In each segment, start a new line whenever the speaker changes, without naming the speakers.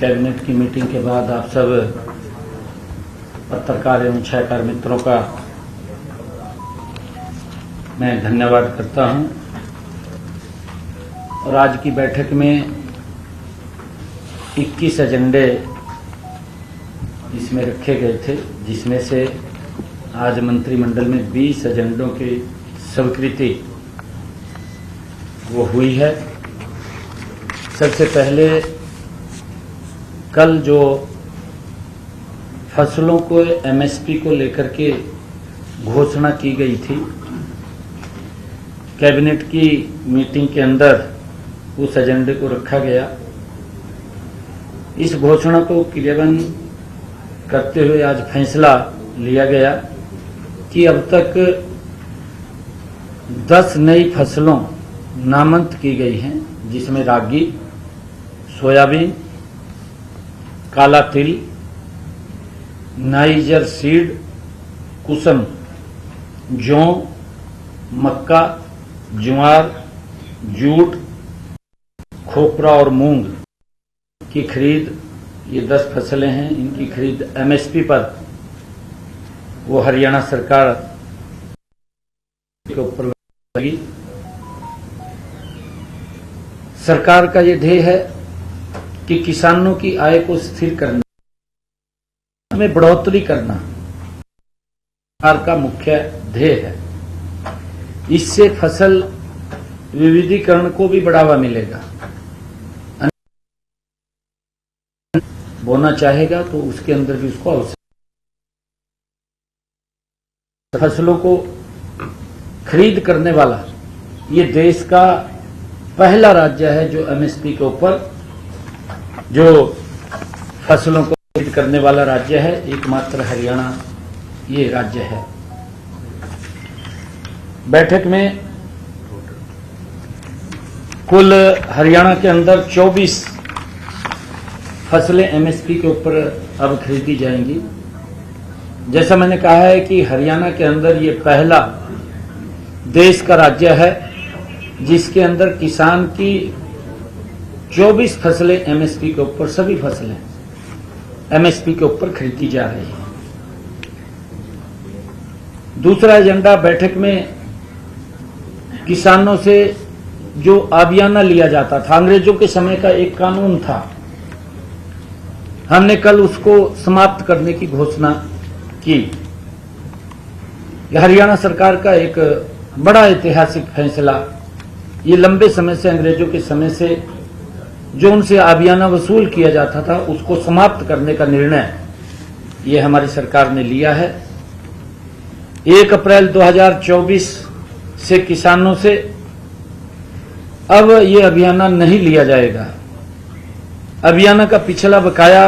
Cabinet की meeting के बाद आप सब पत्रकार एवं छायाकार मित्रों का मैं धन्यवाद करता हूं। और आज की बैठक में 21 एजेंडे इसमें रखे गए थे, जिसमें से आज मंत्रिमंडल में 20 एजेंडों की स्वीकृति वो हुई है। सबसे पहले कल जो फसलों को एमएसपी को लेकर के घोषणा की गई थी, कैबिनेट की मीटिंग के अंदर उस एजेंडे को रखा गया। इस घोषणा को क्रियान्वयन करते हुए आज फैसला लिया गया कि अब तक 10 नई फसलों नामंत की गई हैं, जिसमें रागी, सोयाबीन, काला तिल, नाइजर सीड, कुसम, जौ, मक्का, ज्वार, जूट, खोपरा और मूंग की खरीद, ये 10 फसलें हैं। इनकी खरीद एमएसपी पर वो हरियाणा सरकार के ऊपर लगी। सरकार का ये ध्येय है कि किसानों की आय को स्थिर करना, में बढ़ोतरी करना सरकार का मुख्य ध्येय है। इससे फसल विविधीकरण को भी बढ़ावा मिलेगा। बोना चाहेगा तो उसके अंदर भी उसको अवसर, फसलों को खरीद करने वाला ये देश का पहला राज्य है जो एमएसपी के ऊपर जो फसलों को खरीद करने वाला राज्य है। एकमात्र हरियाणा ये राज्य है। बैठक में कुल हरियाणा के अंदर 24 फसलें एमएसपी के ऊपर अब खरीदी जाएंगी। जैसा मैंने कहा है कि हरियाणा के अंदर ये पहला देश का राज्य है जिसके अंदर किसान की 24 फसलें एमएसपी के ऊपर, सभी फसलें एमएसपी के ऊपर खरीदी जा रही हैं। दूसरा एजेंडा बैठक में किसानों से जो आबियाना लिया जाता था, अंग्रेजों के समय का एक कानून था, हमने कल उसको समाप्त करने की घोषणा की। हरियाणा सरकार का एक बड़ा ऐतिहासिक फैसला, ये लंबे समय से, अंग्रेजों के समय से जो उनसे आबियाना वसूल किया जाता था उसको समाप्त करने का निर्णय ये हमारी सरकार ने लिया है। 1 अप्रैल 2024 से किसानों से अब ये अभियाना नहीं लिया जाएगा। अभियाना का पिछला बकाया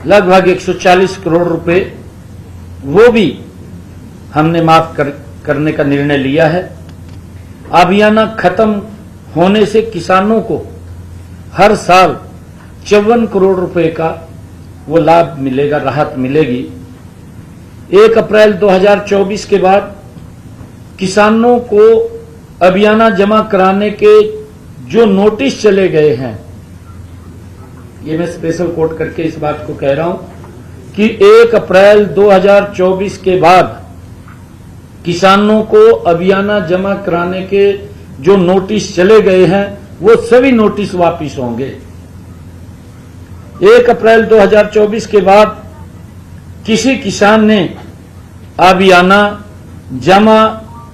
लगभग 140 करोड़ रुपए वो भी हमने माफ करने का निर्णय लिया है। अभियाना खत्म होने से किसानों को हर साल 54 करोड़ रुपए का वो लाभ मिलेगा, राहत मिलेगी। 1 अप्रैल 2024 के बाद किसानों को अभियाना जमा कराने के जो नोटिस चले गए हैं, ये मैं स्पेशल कोट करके इस बात को कह रहा हूं कि 1 अप्रैल 2024 के बाद किसानों को अभियाना जमा कराने के जो नोटिस चले गए हैं वो सभी नोटिस वापिस होंगे। 1 अप्रैल 2024 के बाद किसी किसान ने अभियाना जमा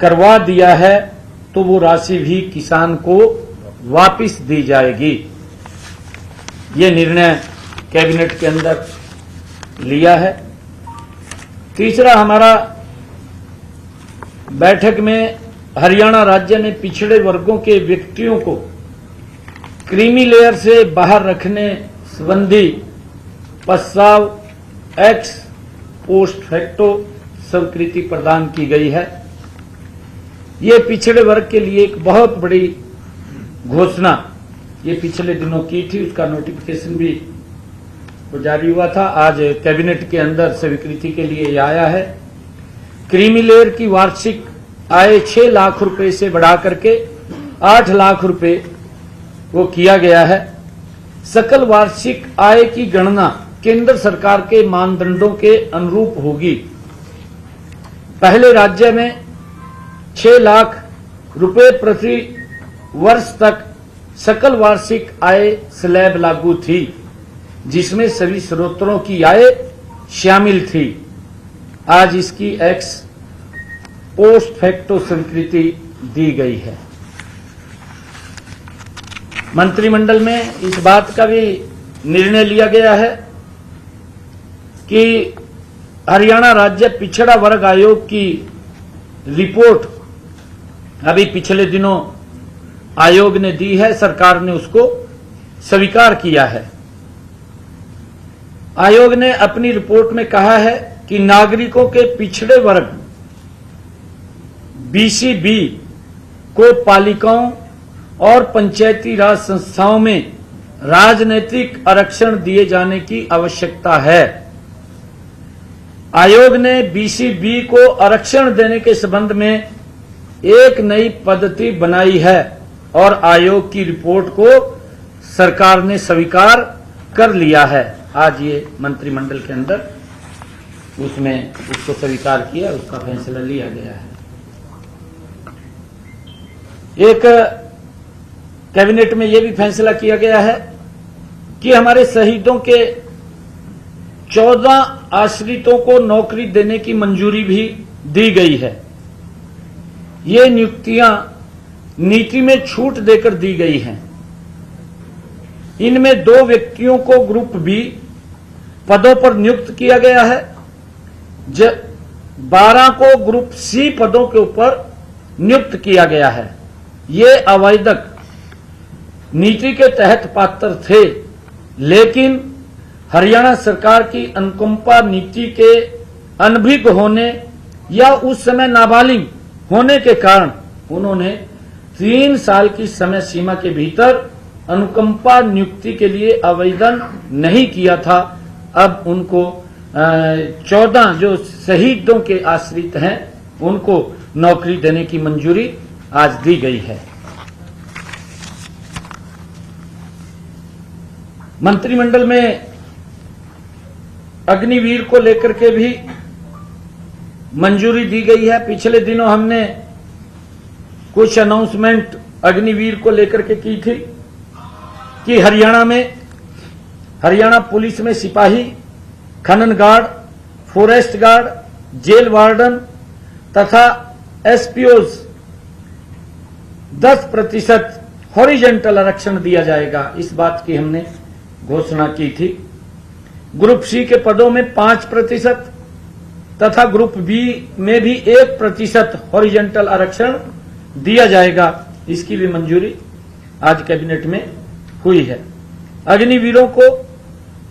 करवा दिया है तो वो राशि भी किसान को वापिस दी जाएगी। ये निर्णय कैबिनेट के अंदर लिया है। तीसरा, हमारा बैठक में हरियाणा राज्य में पिछड़े वर्गों के व्यक्तियों को क्रीमी लेयर से बाहर रखने संबंधी प्रस्ताव एक्स पोस्ट फैक्टो स्वीकृति प्रदान की गई है। ये पिछड़े वर्ग के लिए एक बहुत बड़ी घोषणा ये पिछले दिनों की थी, उसका नोटिफिकेशन भी जारी हुआ था। आज कैबिनेट के अंदर स्वीकृति के लिए आया है। क्रीमी लेयर की वार्षिक आय 6 लाख रुपए से बढ़ा करके 8 लाख रुपए वो किया गया है। सकल वार्षिक आय की गणना केंद्र सरकार के मानदंडों के अनुरूप होगी। पहले राज्य में 6 लाख रुपए प्रति वर्ष तक सकल वार्षिक आय स्लैब लागू थी, जिसमें सभी स्रोतों की आय शामिल थी। आज इसकी एक्स पोस्ट फैक्टो स्वीकृति दी गई है। मंत्रिमंडल में इस बात का भी निर्णय लिया गया है कि हरियाणा राज्य पिछड़ा वर्ग आयोग की रिपोर्ट अभी पिछले दिनों आयोग ने दी है, सरकार ने उसको स्वीकार किया है। आयोग ने अपनी रिपोर्ट में कहा है कि नागरिकों के पिछड़े वर्ग बीसीबी को पालिकाओं और पंचायती राज संस्थाओं में राजनीतिक आरक्षण दिए जाने की आवश्यकता है। आयोग ने बीसीबी को आरक्षण देने के संबंध में एक नई पद्धति बनाई है और आयोग की रिपोर्ट को सरकार ने स्वीकार कर लिया है। आज ये मंत्रिमंडल के अंदर उसमें उसको स्वीकार किया, उसका फैसला लिया गया है। एक कैबिनेट में यह भी फैसला किया गया है कि हमारे शहीदों के 14 आश्रितों को नौकरी देने की मंजूरी भी दी गई है। ये नियुक्तियां नीति में छूट देकर दी गई हैं। इनमें 2 व्यक्तियों को ग्रुप बी पदों पर नियुक्त किया गया है, 12 को ग्रुप सी पदों के ऊपर नियुक्त किया गया है। ये आवेदक नीति के तहत पात्र थे, लेकिन हरियाणा सरकार की अनुकंपा नीति के अनभिज्ञ होने या उस समय नाबालिग होने के कारण उन्होंने 3 साल की समय सीमा के भीतर अनुकंपा नियुक्ति के लिए आवेदन नहीं किया था। अब उनको 14 जो शहीदों के आश्रित हैं उनको नौकरी देने की मंजूरी आज दी गई है। मंत्रिमंडल में अग्निवीर को लेकर के भी मंजूरी दी गई है। पिछले दिनों हमने कुछ अनाउंसमेंट अग्निवीर को लेकर के की थी कि हरियाणा पुलिस में सिपाही, खनन guard, forest guard, jail warden तथा एसपीओज 10% हॉरिजॉन्टल आरक्षण दिया जाएगा। इस बात की हमने घोषणा की थी। ग्रुप सी के पदों में 5% तथा ग्रुप बी में भी 1% हॉरिजॉन्टल आरक्षण दिया जाएगा। इसकी भी मंजूरी आज कैबिनेट में हुई है। अग्निवीरों को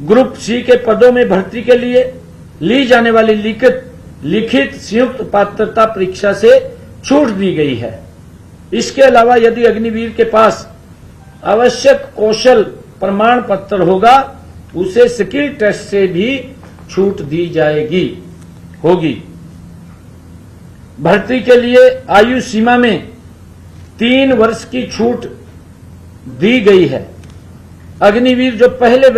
ग्रुप सी के पदों में भर्ती के लिए ली जाने वाली लिखित संयुक्त पात्रता परीक्षा से छूट दी गई है। इसके अलावा यदि अग्निवीर के पास आवश्यक कौशल प्रमाण पत्र होगा, उसे स्किल टेस्ट से भी छूट दी होगी। भर्ती के लिए आयु सीमा में 3 वर्ष की छूट दी गई है। अग्निवीर जो पहले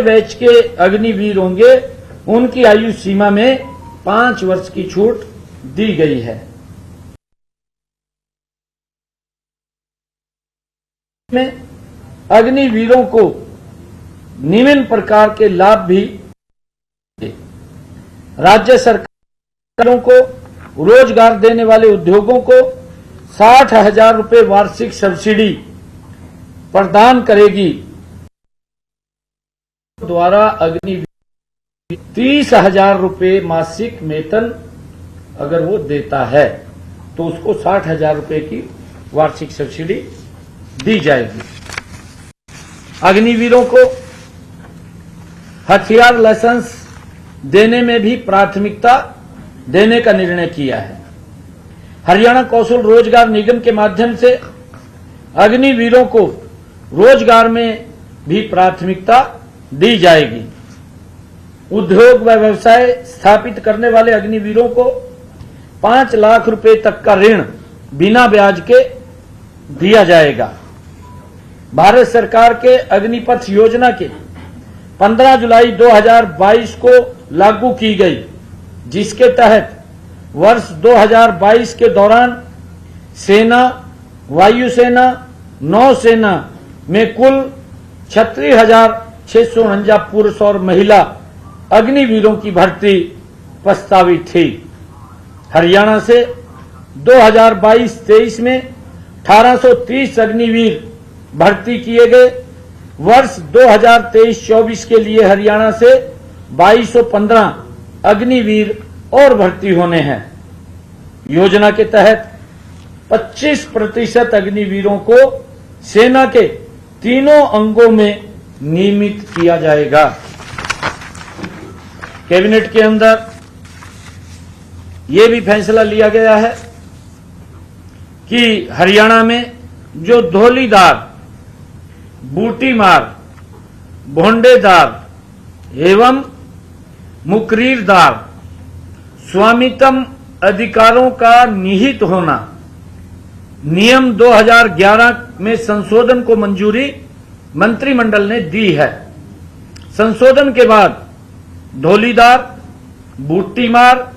बैच के अग्निवीर होंगे, उनकी आयु सीमा में 5 वर्ष की छूट दी गई है। में अग्निवीरों को निम्न प्रकार के लाभ भी राज्य सरकारों को रोजगार देने वाले उद्योगों को 60,000 रुपए वार्षिक सब्सिडी प्रदान करेगी। द्वारा अग्निवीर 30,000 रुपए मासिक वेतन अगर वो देता है तो उसको 60,000 रुपए की वार्षिक सब्सिडी दी जाएगी। अग्निवीरों को हथियार लाइसेंस देने में भी प्राथमिकता देने का निर्णय किया है। हरियाणा कौशल रोजगार निगम के माध्यम से अग्निवीरों को रोजगार में भी प्राथमिकता दी जाएगी। उद्योग व व्यवसाय स्थापित करने वाले अग्निवीरों को 5 लाख रुपए तक का ऋण बिना ब्याज के दिया जाएगा। भारत सरकार के अग्निपथ योजना के 15 जुलाई 2022 को लागू की गई, जिसके तहत वर्ष 2022 के दौरान सेना, वायुसेना, नौसेना में कुल 36,649 पुरुष और महिला अग्निवीरों की भर्ती प्रस्तावित थी। हरियाणा से 2022-23 में 1830 अग्निवीर भर्ती किए गए। वर्ष 2023-24 के लिए हरियाणा से 2215 अग्निवीर और भर्ती होने हैं। योजना के तहत 25% अग्निवीरों को सेना के तीनों अंगों में नियमित किया जाएगा। कैबिनेट के अंदर यह भी फैसला लिया गया है कि हरियाणा में जो धौलीदार, बूटीमार, भोंडेदार एवं मुकरीरदार स्वामित्व अधिकारों का निहित होना, नियम 2011 में संशोधन को मंजूरी मंत्रिमंडल ने दी है। संशोधन के बाद धौलीदार, बूटीमार,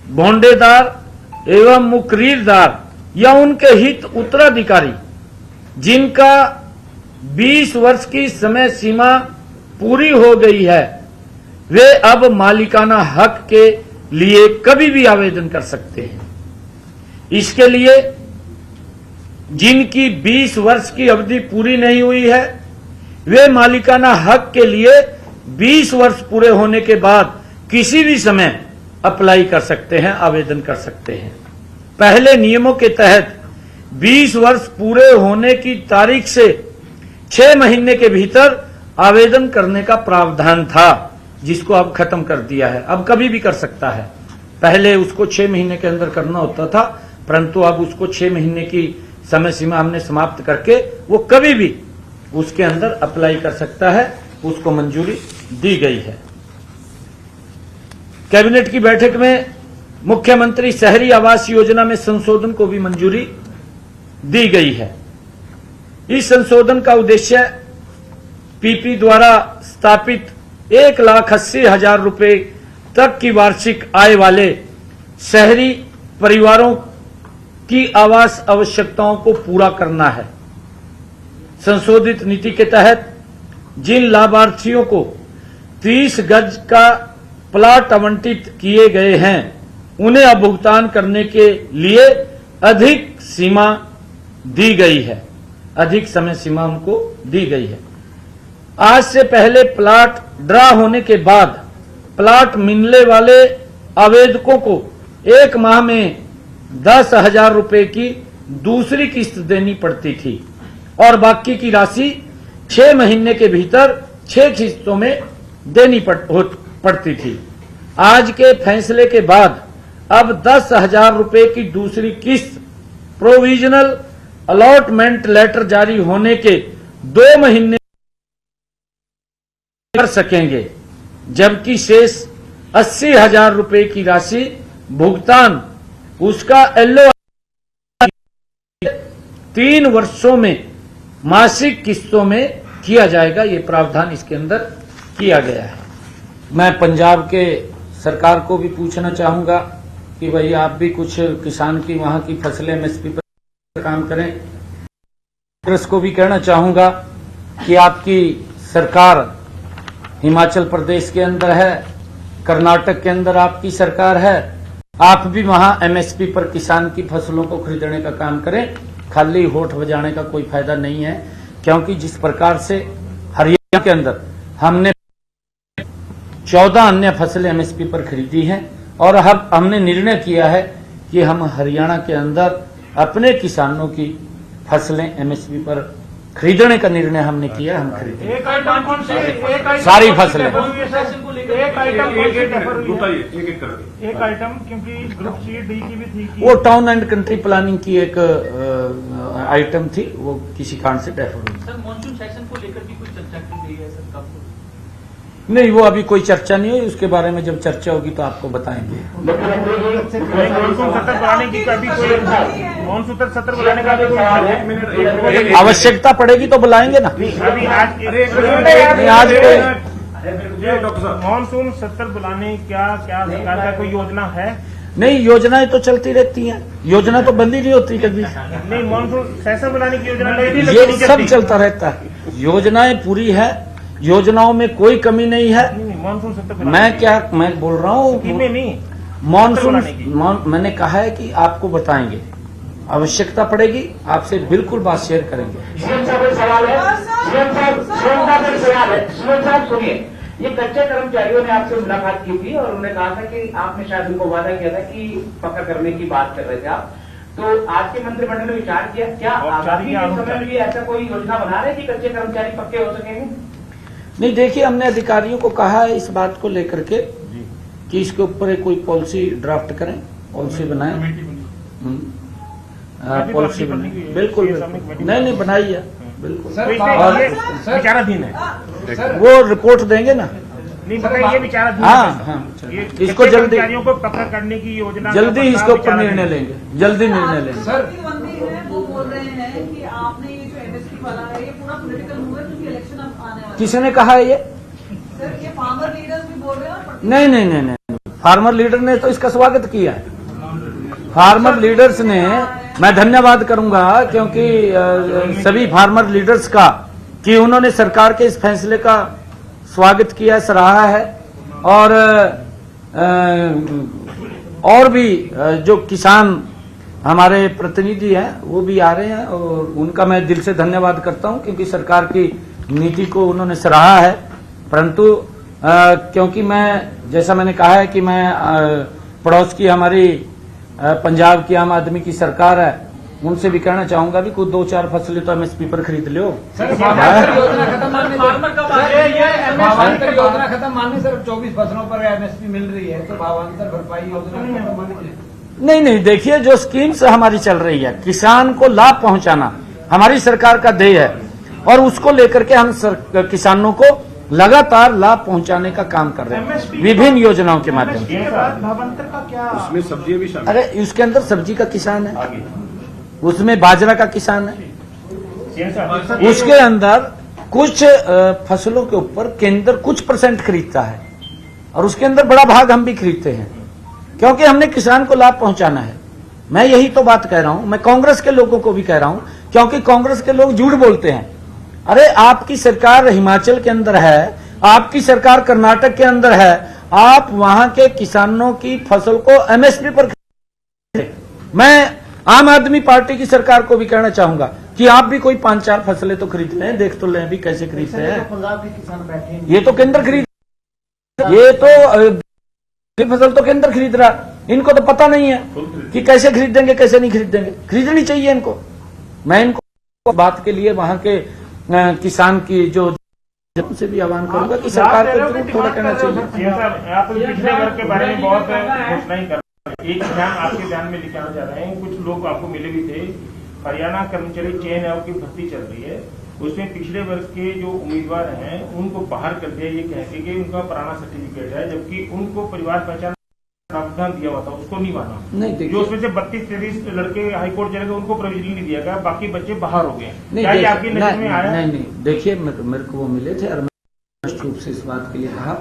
भोंडेदार एवं मुकरीरदार या उनके हित उत्तराधिकारी जिनका 20 वर्ष की समय सीमा पूरी हो गई है, वे अब मालिकाना हक के लिए कभी भी आवेदन कर सकते हैं। इसके लिए जिनकी 20 वर्ष की अवधि पूरी नहीं हुई है, वे मालिकाना हक के लिए 20 वर्ष पूरे होने के बाद किसी भी समय अप्लाई कर सकते हैं, आवेदन कर सकते हैं। पहले नियमों के तहत 20 वर्ष पूरे होने की तारीख से 6 महीने के भीतर आवेदन करने का प्रावधान था, जिसको अब खत्म कर दिया है। अब कभी भी कर सकता है। पहले उसको 6 महीने के अंदर करना होता था, परंतु अब उसको 6 महीने की समय सीमा हमने समाप्त करके वो कभी भी उसके अंदर अप्लाई कर सकता है, उसको मंजूरी दी गई है। कैबिनेट की बैठक में मुख्यमंत्री शहरी आवास योजना में संशोधन को भी मंजूरी दी गई है। इस संशोधन का उद्देश्य पीपी द्वारा स्थापित 1,80,000 रुपए तक की वार्षिक आय वाले शहरी परिवारों की आवास आवश्यकताओं को पूरा करना है। संशोधित नीति के तहत जिन लाभार्थियों को 30 गज का प्लाट आवंटित किए गए हैं, उन्हें अब भुगतान करने के लिए अधिक सीमा दी गई है, अधिक समय सीमा उनको दी गई है। आज से पहले प्लाट ड्रा होने के बाद प्लाट मिलने वाले आवेदकों को 1 माह में 10,000 रुपए की दूसरी किस्त देनी पड़ती थी और बाकी की राशि 6 महीने के भीतर 6 किस्तों में देनी पड़ती थी। आज के फैसले के बाद अब 10,000 रुपए की दूसरी किस्त प्रोविजनल अलॉटमेंट लेटर जारी होने के 2 महीने कर सकेंगे, जबकि शेष 80,000 रुपए की राशि भुगतान उसका एलओआई 3 वर्षों में मासिक किस्तों में किया जाएगा। ये प्रावधान इसके अंदर किया गया है। मैं पंजाब के सरकार को भी पूछना चाहूंगा कि भाई आप भी कुछ किसान की वहां की फसलें एमएसपी पर काम करें। कांग्रेस को भी कहना चाहूंगा कि आपकी सरकार हिमाचल प्रदेश के अंदर है, कर्नाटक के अंदर आपकी सरकार है, आप भी वहां एमएसपी पर किसान की फसलों को खरीदने का काम करें। खाली होठ बजाने का कोई फायदा नहीं है, क्योंकि जिस प्रकार से हरियाणा के अंदर हमने 14 अन्य फसलें एमएसपी पर खरीदी हैं और हमने निर्णय किया है कि हम हरियाणा के अंदर अपने किसानों की फसलें एमएसपी पर खरीदने का निर्णय हमने किया। हम खरीदेंगे सारी फसलें।
एक आइटम क्योंकि ग्रुप सी डी की भी थी कि
वो टाउन एंड कंट्री प्लानिंग की एक आइटम थी, वो किसी कारण से डेफर हुई।
सर, मॉनसून सेशन को लेकर भी कुछ चर्चा की गई है सर?
नहीं, वो अभी कोई चर्चा नहीं हुई, उसके बारे में जब चर्चा होगी तो आपको बताएंगे।
मानसून सत्र बुलाने की कभी कोई मानसून सत्र बुलाने का कोई
आवश्यकता पड़ेगी तो बुलाएंगे ना।
अभी आज
नहीं, आज
मानसून सत्र बुलाने क्या क्या सरकार का कोई योजना है?
नहीं, योजनाएं तो चलती रहती हैं, योजना तो बंद ही नहीं होती कभी।
नहीं, मानसून सेशन बुलाने की योजना
ये सब चलता रहता है, योजनाएं पूरी है, योजनाओं में कोई कमी नहीं है।
मानसून सत्र
मैं बोल रहा हूँ
नहीं
मानसून मैंने कहा है कि आपको बताएंगे, आवश्यकता पड़ेगी आपसे बिल्कुल बात शेयर करेंगे।
सीएम साहब एक सवाल है, सीएम साहब एक सवाल है, सीएम साहब सुनिए, ये कच्चे कर्मचारियों ने आपसे मुलाकात की थी और उन्होंने कहा था कि आपने शायद उनको वादा किया था कि पक्का करने की बात कर रहे थे आप, तो आज के मंत्रिमंडल ने विचार किया, क्या आगामी के समय में भी ऐसा कोई योजना बना रहे कि कच्चे कर्मचारी पक्के हो सकेंगे?
नहीं, देखिए, हमने अधिकारियों को कहा है इस बात को लेकर के कि इसके ऊपर कोई पॉलिसी ड्राफ्ट करें, पॉलिसी बनाएं, पॉलिसी बनाएं। बिल्कुल नहीं बनाई है, बिल्कुल। और
विचाराधीन है,
वो रिपोर्ट देंगे ना।
नहीं बताइए, ये विचाराधीन
हाँ, इसको जल्दी
कर्मचारियों को पक्का करने की योजना,
जल्दी इसके ऊपर निर्णय लेंगे, जल्दी निर्णय लेंगे।
मंत्री है वो बोल रहे हैं कि आपने ये जो एमएसपी वाला है ये पूरा पॉलिटिकल मूव है क्योंकि इलेक्शन अब आने वाला है।
किसने कहा है ये?
सर ये फार्मर लीडर्स भी बोल रहे हैं।
नहीं, फार्मर लीडर ने तो इसका स्वागत किया है। फार्मर लीडर्स ने, मैं धन्यवाद करूंगा क्योंकि सभी फार्मर लीडर्स का कि उन्होंने सरकार के इस फैसले का स्वागत किया, सराहा है। और भी जो किसान हमारे प्रतिनिधि हैं वो भी आ रहे हैं और उनका मैं दिल से धन्यवाद करता हूं क्योंकि सरकार की नीति को उन्होंने सराहा है। परंतु क्योंकि जैसा मैंने कहा है कि मैं पड़ोस की हमारी पंजाब की आम आदमी की सरकार है, उनसे भी कहना चाहूंगा भी कुछ 2-4 फसलें तो एमएसपी पर खरीद लो।
योजना खत्म मानने सिर्फ 24 फसलों पर एमएसपी मिल रही है, तो भावांतर भरपाई योजना खत्म मानने।
नहीं, देखिए, जो स्कीम्स हमारी चल रही है, किसान को लाभ पहुंचाना हमारी सरकार का ध्येय है और उसको लेकर के हम किसानों को लगातार लाभ पहुंचाने का काम कर रहे हैं विभिन्न योजनाओं के माध्यम से।
भावांतर का क्या?
उसमें सब्जियां भी शामिल।
अरे, उसके अंदर सब्जी का किसान है, उसमें बाजरा का किसान है, उसके अंदर कुछ फसलों के ऊपर केंद्र कुछ % खरीदता है और उसके अंदर बड़ा भाग हम भी खरीदते हैं क्योंकि हमने किसान को लाभ पहुंचाना है। मैं यही तो बात कह रहा हूं, मैं कांग्रेस के लोगों को भी कह रहा हूं क्योंकि कांग्रेस के लोग झूठ बोलते हैं। अरे, आपकी सरकार हिमाचल के अंदर है, आपकी सरकार कर्नाटक के अंदर है, आप वहां के किसानों की फसल को एमएसपी पर मैं आम आदमी पार्टी की सरकार को भी कहना चाहूंगा कि आप भी कोई 5-4 फसलें तो खरीद लें, देख तो लें भी कैसे खरीदते हैं।
पंजाब के किसान बैठे हैं,
ये तो केंद्र खरीद, ये तो फसल तो केंद्र खरीद रहा, इनको तो पता नहीं है कि कैसे खरीदेंगे कैसे नहीं खरीदेंगे। खरीदनी चाहिए इनको। मैं इनको बात के लिए वहां के किसान की जो से भी आह्वान करूंगा कि सरकार को जरूर थोड़ा कहना चाहिए।
आप पिछड़े वर्ग के बारे में बहुत घोषणाएं कर रहे हैं, एक ध्यान आपके ध्यान में लेके आना चाह रहे हैं। कुछ लोग आपको मिले भी थे, हरियाणा कर्मचारी चयन आयोग की भर्ती चल रही है, उसमें पिछड़े वर्ग के जो उम्मीदवार हैं उनको बाहर कर दिया ये कह के कि उनका पुराना सर्टिफिकेट है, जबकि उनको परिवार पहचान प्रावधान दिया हुआ था उसको नहीं माना।
नहीं,
जो उसमें से 32-33 लड़के हाईकोर्ट चले गए उनको प्रोविजन नहीं दिया गया, बाकी बच्चे बाहर हो गए। क्या ये आपकी नजर में आया?
नहीं, देखिए, मेरे को वो मिले थे और मैं रूप से इस बात के लिए कहा,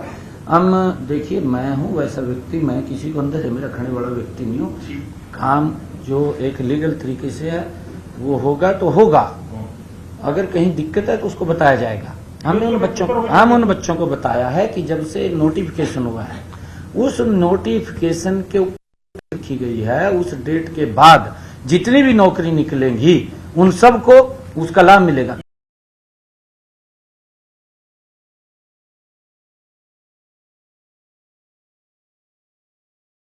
हम देखिए, मैं हूँ वैसा व्यक्ति, मैं किसी को अंदर में रखने वाला व्यक्ति नहीं हूँ। काम जो एक लीगल तरीके से है वो होगा तो होगा, अगर कहीं दिक्कत है तो उसको बताया जाएगा। हमने उन बच्चों को बताया है कि जब से नोटिफिकेशन हुआ है उस नोटिफिकेशन के ऊपर लिखी गई है उस डेट के बाद जितनी भी नौकरी निकलेंगी उन सबको उसका लाभ मिलेगा।